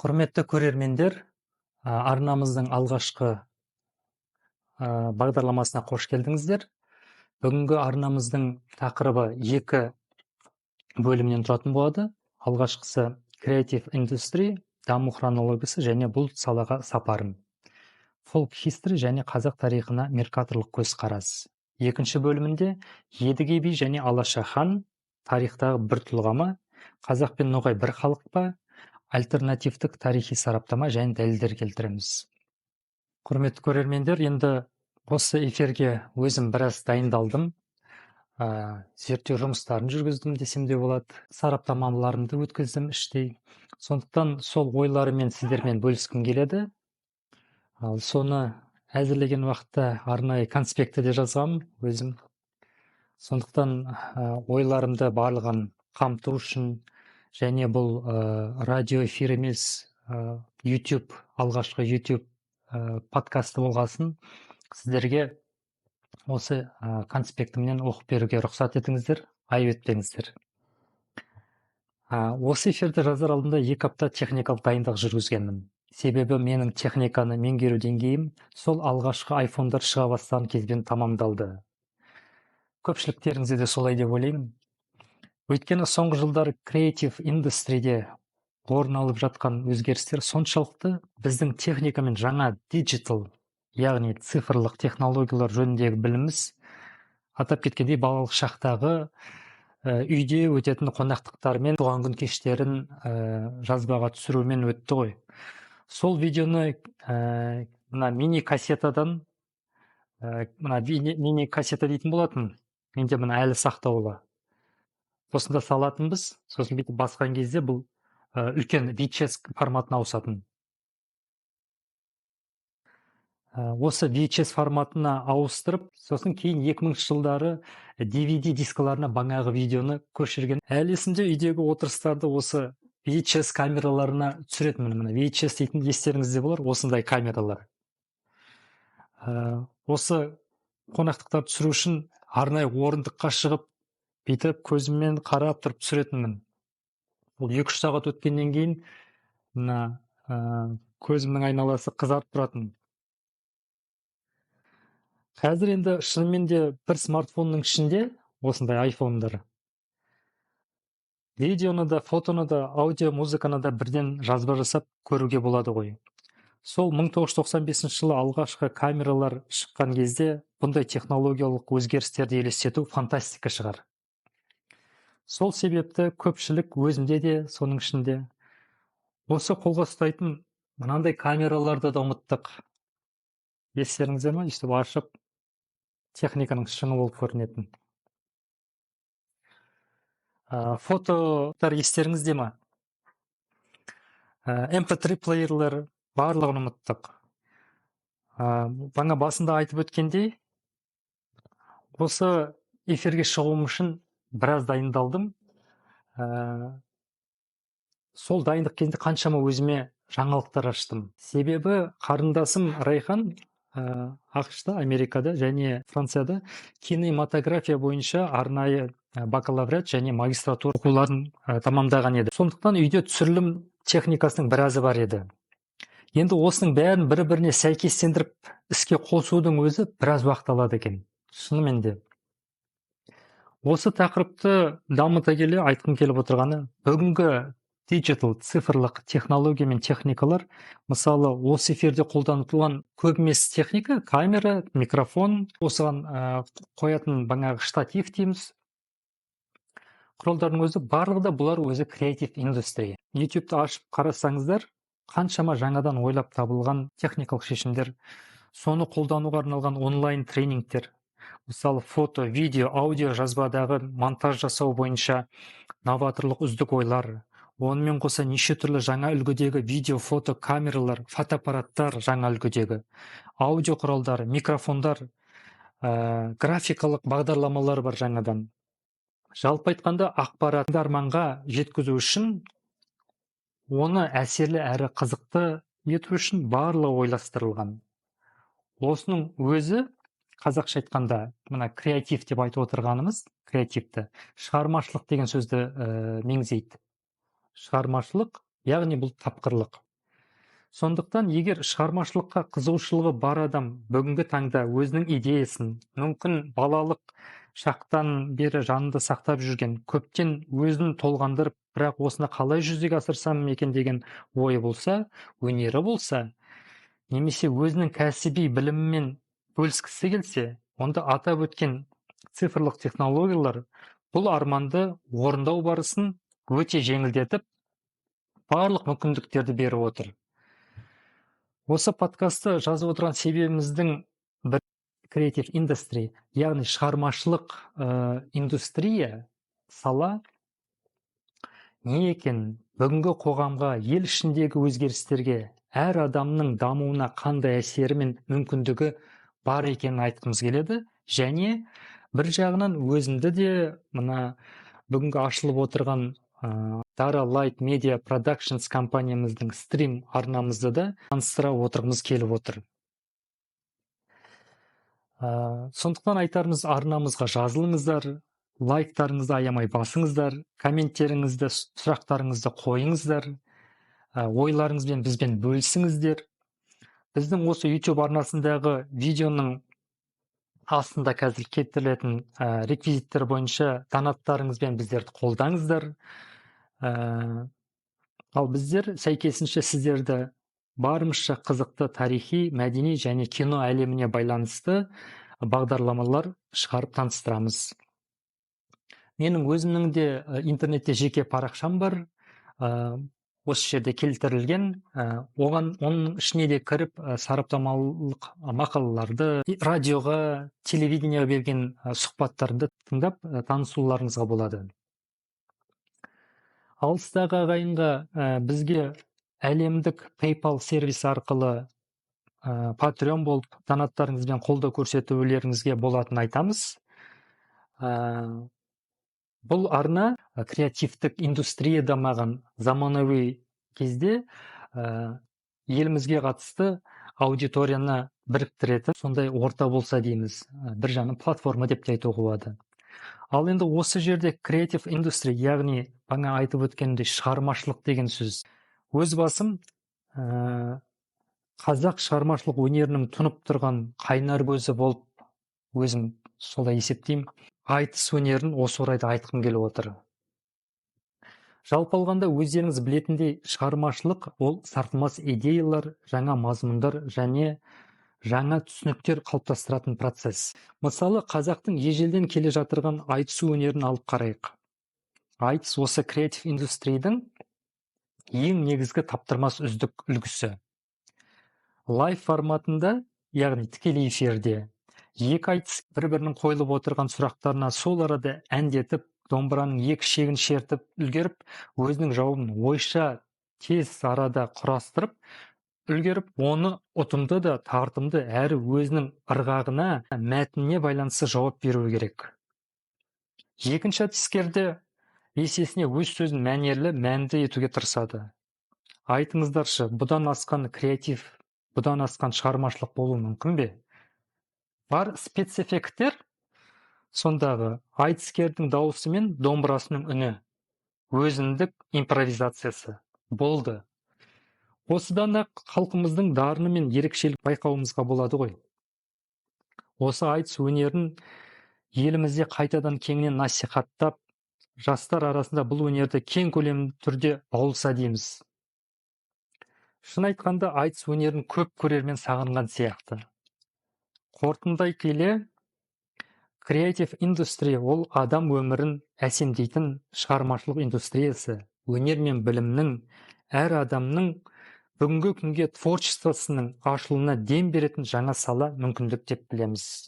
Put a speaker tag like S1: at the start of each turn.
S1: Құрметті көрермендер, арнамыздың алғашқы бағдарламасына қош келдіңіздер. Бүгінгі арнамыздың тақырыбы 2 бөлімнен тұратын болады. Алғашқысы Creative Industry, даму хронологиясы және бұл салаға сапарым. Folk History және қазақ тарихына меркаторлық көзқарас. Екінші бөлімінде Едіге би және Алаша хан тарихтағы бір тұлға ма, қазақ пен ноғай бір халық па, альтернативтік тарихи сараптама және дәлелдер келтіреміз. Құрметті көрермендер, енді осы эфирге өзім біраз дайындалдым. Зерттеу жұмыстарын жүргіздім десем де болады. Сараптамаларымды өткіздім іштей. Сондықтан сол ойларымен сіздермен бөліскім келеді. Ал соны әзірлеген уақытта арнайы конспектіде жазғам өзім. Сондықтан ойларымды барлығын қамту үшін және бұл радио эфир емес, YouTube, алғашқы YouTube подкасты болғасын, сіздерге осы конспектімнен оқып беруге рұқсат етіңіздер, айып етпеңіздер. Осы эфирді жазар алдында 2 апта техникалық дайындық жүргізгенмін. Себебі менің техниканы меңгеру деңгейім сол алғашқы айфондар шыға бастаған кезбен тамамдалды. Көпшіліктеріңізде де солай деп ойлаймын. Өйткені соңғы жылдары Creative Industry'де орын алып жатқан өзгерістер соншалықты біздің техника мен жаңа digital, яғни цифрлық технологиялар жөніндегі біліміміз, атап кеткендей балалық шақтағы үйде өтетін қонақтықтар мен туған күн кештерін жазбаға түсірумен өтті ғой. Сол видеоны мына мини-кассетадан, мини-кассета дейтін болатын, менде мына әлі сақтаулы. Осында салатынбыз, сосын бүйтіп басқан кезде бұл үлкен VHS форматына ауысатын. Осы VHS форматына ауыстырып, сосын кейін 2000 жылдары DVD дискаларына бағанағы видеоны көшірген. Әлі есімде үйдегі отырыстарды осы VHS камераларына түсіретінмін. Мына VHS дейтін естеріңізде болар, осындай камералар. Осы қонақтықтар түсіру үшін арнайы орындыққа шығып, бүйтіп көзіммен қарап тұрып түсіретінмін. Бұл 2-3 сағат өткеннен кейін мына көзімнің айналасы қызарып тұратын. Қазір енді шынымен де бір смартфонның ішінде осындай айфондар. Видеоны да, фотоны да, аудио, музыканы да бірден жазба жасап көруге болады ғой. Сол 1995 жылы алғашқы камералар шыққан кезде бұндай технологиялық өзгерістерді елестету фантастика шығар. Сол себепті көпшілік, өзімде де соның ішінде, осы қолға ұстайтын мынандай камераларды да ұмыттық. Естеріңізде ме? Өйстіп ашып, техниканың шыңы болып көрінетін. Фотолар естеріңізде ме? MP3 плеерлер барлығын ұмыттық. Бана басында айтып өткендей, осы эфирге шығуым үшін біраз дайындалдым. Сол дайындық кезінде қаншама өзіме жаңалықтар аштым. Себебі қарындасым Райхан ақш-та, Америкада және Францияда кинематография бойынша арнайы бакалавриат және магистратура оқуларын тамамдаған еді. Сондықтан үйде түсірілім техникасының біразы бар еді. Енді осының бәрін бір-біріне сәйкестендіріп іске қосудың өзі біраз уақыт алады екен. Шынымен де. Осы тақырыпты дамыта келе айтқым келіп отырғаны, бүгінгі digital, цифрлық технология мен техникалар, мысалы, осы эфирде қолданылған көбінесе техника, камера, микрофон, осыған қоятын бағанағы штатив дейміз. Құралдардың өзі, барлығы да бұлар өзі Creative Industry. YouTube-ты ашып қарасаңыздар, қаншама жаңадан ойлап табылған техникалық шешімдер, соны қолдануға арналған онлайн тренингтер, мысалы, фото, видео, аудио жазбадағы монтаж жасау бойынша новаторлық үздік ойлар, онымен қоса неше түрлі жаңа үлгідегі видео, фото, камералар, фотоаппараттар жаңа үлгідегі, аудио құралдары, микрофондар, графикалық бағдарламалар бар жаңадан. Жалпы айтқанда ақпаратты арманға жеткізу үшін, оны әсерлі әрі қызықты ету үшін барлығы ойластырылған. Осының өзі, қазақша айтқанда, мына креатив деп айтып отырғанымыз, креативті, шығармашылық деген сөзді меңзейді. Шығармашылық, яғни бұл тапқырлық. Сондықтан егер шығармашылыққа қызығушылығы бар адам бүгінгі таңда өзінің идеясын, мүмкін балалық шақтан бері жанында сақтап жүрген, көптен өзін толғандырып, бірақ осыны қалай жүзеге асырсам екен деген ойы болса, өнері болса, немесе өзінің кәсіби білімімен бөліскісі келсе, онда атап өткен цифрлық технологиялар бұл арманды орындау барысын өте жеңілдетіп, барлық мүмкіндіктерді беріп отыр. Осы подкастты жазып отырған себебіміздің бір креатив индустрия, яғни шығармашылық индустрия, сала не екен, бүгінгі қоғамға, ел ішіндегі өзгерістерге, әр адамның дамуына қандай әсері мен мүмкіндігі бар екенін айтқымыз келеді. Және бір жағынан өзімді де мына бүгінгі ашылып отырған Dara Light Media Productions компаниямыздың стрим арнамызды да таныстыра отырғымыз келіп отыр. Сондықтан айтарымыз, арнамызға жазылыңыздар, лайктарыңызды аямай басыңыздар, комменттеріңізді, сұрақтарыңызды қойыңыздар, ойларыңызбен бізбен бөлісіңіздер. Біздің осы YouTube арнасындағы видеоның астында қазір келтірілетін реквизиттер бойынша донаттарыңызбен біздерді қолдаңыздар. Ал біздер сәйкесінше сіздерді барымызша қызықты тарихи, мәдени және кино әлеміне байланысты бағдарламалар шығарып таныстырамыз. Менің өзімнің де интернетте жеке парақшам бар, осы жерде келтірілген, оның ішіне де кіріп сараптамалық мақалаларды, радиоға, телевидениеға берген сұхбаттарды тыңдап танысуларыңызға болады. Алыстағы ағайынға бізге әлемдік PayPal сервисі арқылы Patreon болып донаттарыңызбен қолдау көрсетулеріңізге болатынын айтамыз. Бұл арна креативтік индустрия дамыған заманауи кезде елімізге қатысты аудиторияны біріктіретін сондай орта болса дейміз, бір жағынан платформа деп те айтуға болады. Ал енді осы жерде креатив индустрия, яғни бағана айтып өткендей шығармашылық деген сөз. Өз басым қазақ шығармашылық өнерінің тұнып тұрған қайнар көзі болып, өзім солай есептеймін, айтыс өнерін осы орайда айтқым келіп отыр. Жалпы алғанда өздеріңіз білетіндей, шығармашылық ол сарқылмас идеялар, жаңа мазмұндар және жаңа түсініктер қалыптастыратын процесс. Мысалы, қазақтың ежелден келе жатырған айтыс өнерін алып қарайық. Айтыс осы креатив индустрияның ең негізгі таптырмас үздік үлгісі. Лайв форматында, яғни тікелей эфирде, екі айтыс бір-бірінің қойылып отырған сұрақтарына сол арада әндетіп, домбыраның екі шегін шертіп үлгеріп, өзінің жауабын ойша тез арада құрастырып үлгеріп, оны ұтымды да тартымды әрі өзінің ырғағына, мәтініне байланысты жауап беруі керек. Екінші әдіскерде есесіне өз сөзін мәнерлі, мәнді етуге тырысады. Айтыңыздаршы, бұдан асқан креатив, бұдан асқан шығармашылық болуы мүмкін бе? Бар спецэффекттер сондағы айтыскердің дауысы мен домбырасының үні, өзіндік импровизациясы болды. Осыдан да халқымыздың дарыны мен ерекшелік байқауымызға болады ғой. Осы айтыс өнерін елімізде қайтадан кеңінен насихаттап, жастар арасында бұл өнерді кең көлемді түрде баулса дейміз. Шын айтқанда, айтыс өнерін көп көрермен сағынған сияқты. Қорытындай келе, креатив индустрия ол адам өмірін әсемдейтін шығармашылық индустриясы, өнер мен білімнің, әр адамның бүгінгі күнге творчествосының ашылуына дем беретін жаңа сала мүмкіндік деп білеміз.